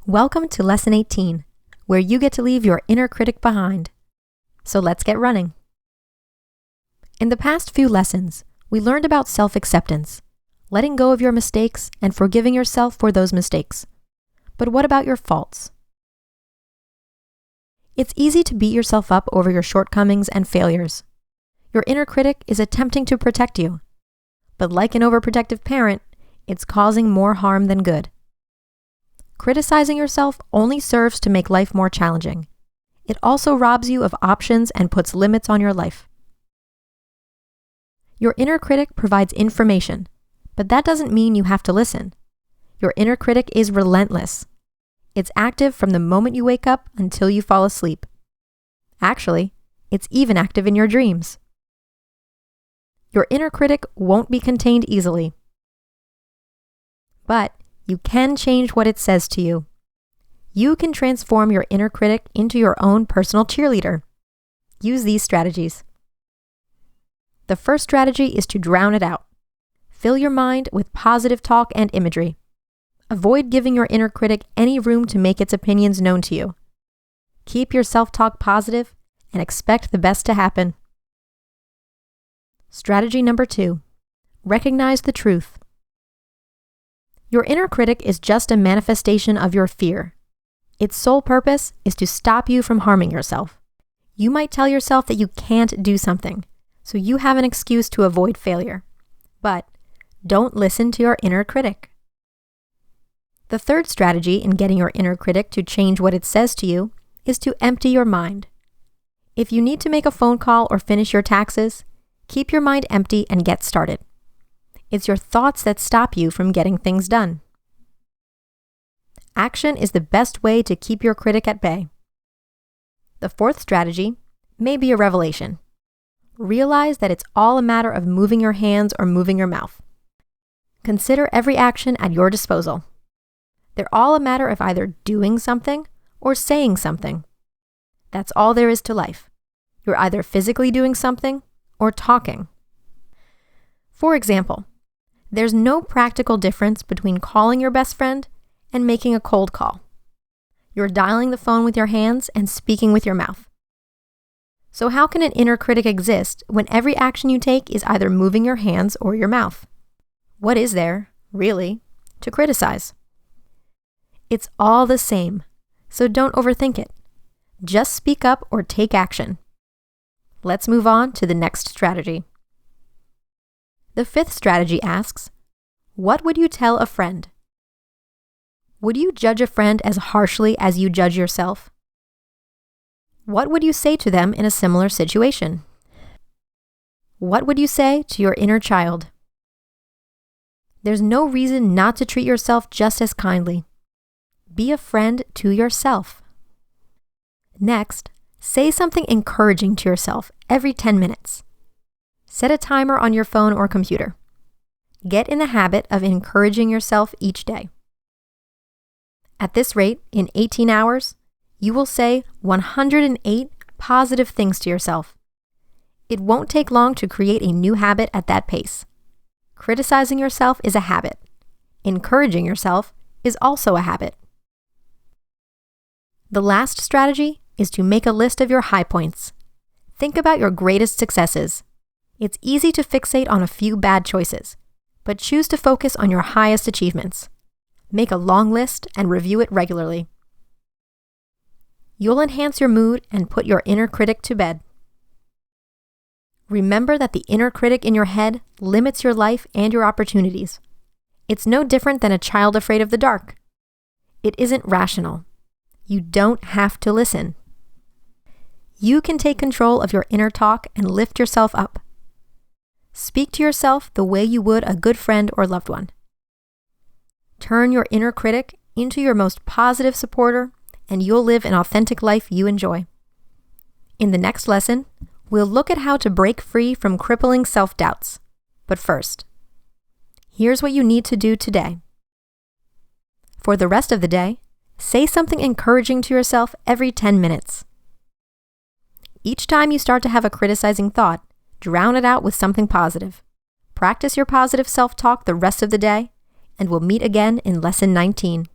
Welcome to Lesson 18, where you get to leave your inner critic behind. So let's get running. In the past few lessons, we learned about self-acceptance, letting go of your mistakes and forgiving yourself for those mistakes. But what about your faults? It's easy to beat yourself up over your shortcomings and failures. Your inner critic is attempting to protect you. But like an overprotective parent, it's causing more harm than good. Criticizing yourself only serves to make life more challenging. It also robs you of options and puts limits on your life. Your inner critic provides information, but that doesn't mean you have to listen. Your inner critic is relentless. It's active from the moment you wake up until you fall asleep. Actually, it's even active in your dreams. Your inner critic won't be contained easily. But you can change what it says to you. You can transform your inner critic into your own personal cheerleader. Use these strategies. The first strategy is to drown it out. Fill your mind with positive talk and imagery. Avoid giving your inner critic any room to make its opinions known to you. Keep your self-talk positive and expect the best to happen. Strategy number 2. Recognize the truth. Your inner critic is just a manifestation of your fear. Its sole purpose is to stop you from harming yourself. You might tell yourself that you can't do something, so you have an excuse to avoid failure. But don't listen to your inner critic. The third strategy in getting your inner critic to change what it says to you is to empty your mind. If you need to make a phone call or finish your taxes, keep your mind empty and get started. It's your thoughts that stop you from getting things done. Action is the best way to keep your critic at bay. The fourth strategy may be a revelation. Realize that it's all a matter of moving your hands or moving your mouth. Consider every action at your disposal. They're all a matter of either doing something or saying something. That's all there is to life. You're either physically doing something or talking. For example, there's no practical difference between calling your best friend and making a cold call. You're dialing the phone with your hands and speaking with your mouth. So how can an inner critic exist when every action you take is either moving your hands or your mouth? What is there, really, to criticize? It's all the same, so don't overthink it. Just speak up or take action. Let's move on to the next strategy. The fifth strategy asks, what would you tell a friend? Would you judge a friend as harshly as you judge yourself? What would you say to them in a similar situation? What would you say to your inner child? There's no reason not to treat yourself just as kindly. Be a friend to yourself. Next, say something encouraging to yourself every 10 minutes. Set a timer on your phone or computer. Get in the habit of encouraging yourself each day. At this rate, in 18 hours, you will say 108 positive things to yourself. It won't take long to create a new habit at that pace. Criticizing yourself is a habit. Encouraging yourself is also a habit. The last strategy is to make a list of your high points. Think about your greatest successes. It's easy to fixate on a few bad choices, but choose to focus on your highest achievements. Make a long list and review it regularly. You'll enhance your mood and put your inner critic to bed. Remember that the inner critic in your head limits your life and your opportunities. It's no different than a child afraid of the dark. It isn't rational. You don't have to listen. You can take control of your inner talk and lift yourself up. Speak to yourself the way you would a good friend or loved one. Turn your inner critic into your most positive supporter, and you'll live an authentic life you enjoy. In the next lesson, we'll look at how to break free from crippling self-doubts. But first, here's what you need to do today. For the rest of the day, say something encouraging to yourself every 10 minutes. Each time you start to have a criticizing thought, drown it out with something positive. Practice your positive self-talk the rest of the day, and we'll meet again in Lesson 19.